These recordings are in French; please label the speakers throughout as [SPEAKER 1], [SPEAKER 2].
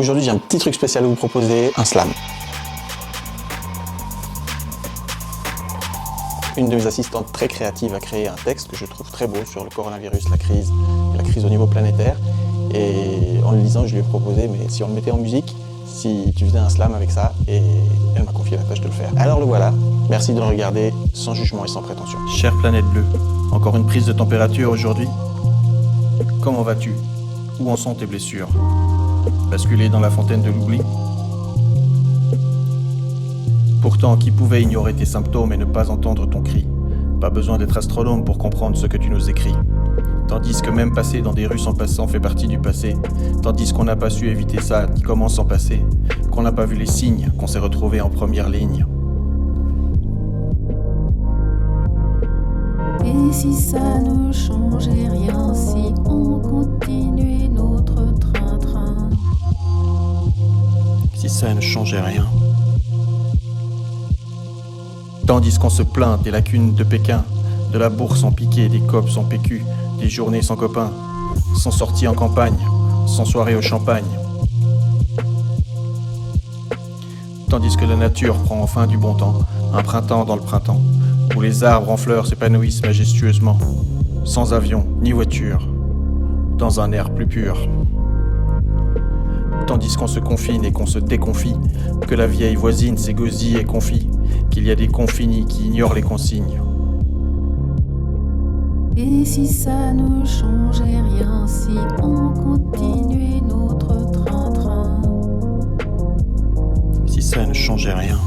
[SPEAKER 1] Aujourd'hui, j'ai un petit truc spécial à vous proposer, un slam. Une de mes assistantes très créative a créé un texte que je trouve très beau sur le coronavirus, la crise au niveau planétaire. Et en le lisant, je lui ai proposé, mais si on le mettait en musique, si tu faisais un slam avec ça, et elle m'a confié la tâche de le faire. Alors le voilà, merci de le regarder sans jugement et sans prétention.
[SPEAKER 2] Chère planète bleue, encore une prise de température aujourd'hui? Comment vas-tu? Où en sont tes blessures? Basculer dans la fontaine de l'oubli? Pourtant, qui pouvait ignorer tes symptômes et ne pas entendre ton cri? Pas besoin d'être astronome pour comprendre ce que tu nous écris. Tandis que même passer dans des rues sans passant fait partie du passé. Tandis qu'on n'a pas su éviter ça, ni comment s'en passer. Qu'on n'a pas vu les signes, qu'on s'est retrouvé en première ligne.
[SPEAKER 3] Et si ça ne changeait rien, si on continuait notre train-train?
[SPEAKER 2] Si ça ne changeait rien. Tandis qu'on se plaint des lacunes de Pékin, de la bourse en piqué, des copes sans PQ, des journées sans copains, sans sortie en campagne, sans soirée au champagne. Tandis que la nature prend enfin du bon temps, un printemps dans le printemps, où les arbres en fleurs s'épanouissent majestueusement, sans avion ni voiture, dans un air plus pur. Tandis qu'on se confine et qu'on se déconfie, que la vieille voisine s'égosille et confie, qu'il y a des confinis qui ignorent les consignes.
[SPEAKER 3] Et si ça ne changeait rien, si on continuait notre train-train?
[SPEAKER 2] Si ça ne changeait rien.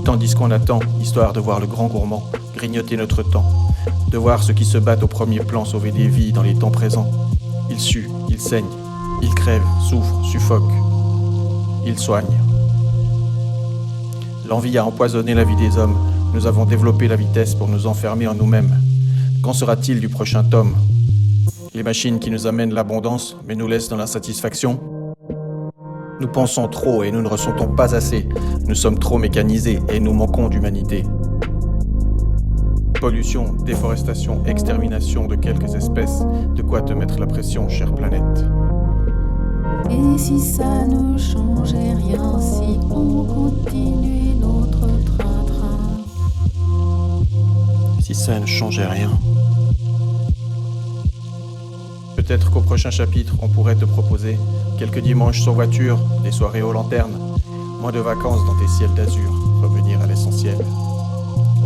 [SPEAKER 2] Tandis qu'on attend, histoire de voir le grand gourmand grignoter notre temps, de voir ceux qui se battent au premier plan sauver des vies dans les temps présents. Ils suent, ils saignent, ils crèvent, souffrent, suffoquent, ils soignent. L'envie a empoisonné la vie des hommes. Nous avons développé la vitesse pour nous enfermer en nous-mêmes. Qu'en sera-t-il du prochain tome? Les machines qui nous amènent l'abondance, mais nous laissent dans l'insatisfaction? Nous pensons trop et nous ne ressentons pas assez. Nous sommes trop mécanisés et nous manquons d'humanité. Pollution, déforestation, extermination de quelques espèces. De quoi te mettre la pression, chère planète?
[SPEAKER 3] Et si ça ne changeait rien, si on continuait notre train-train?
[SPEAKER 2] Si ça ne changeait rien. Peut-être qu'au prochain chapitre, on pourrait te proposer quelques dimanches sans voiture, des soirées aux lanternes, moins de vacances dans tes ciels d'azur, revenir à l'essentiel.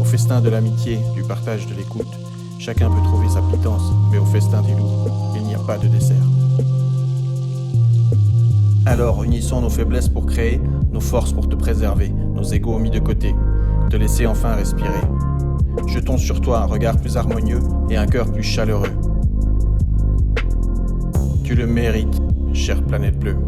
[SPEAKER 2] Au festin de l'amitié, du partage de l'écoute, chacun peut trouver sa pitance, mais au festin des loups, il n'y a pas de dessert. Alors unissons nos faiblesses pour créer, nos forces pour te préserver, nos égos mis de côté, te laisser enfin respirer. Jetons sur toi un regard plus harmonieux et un cœur plus chaleureux. Tu le mérites, chère planète bleue.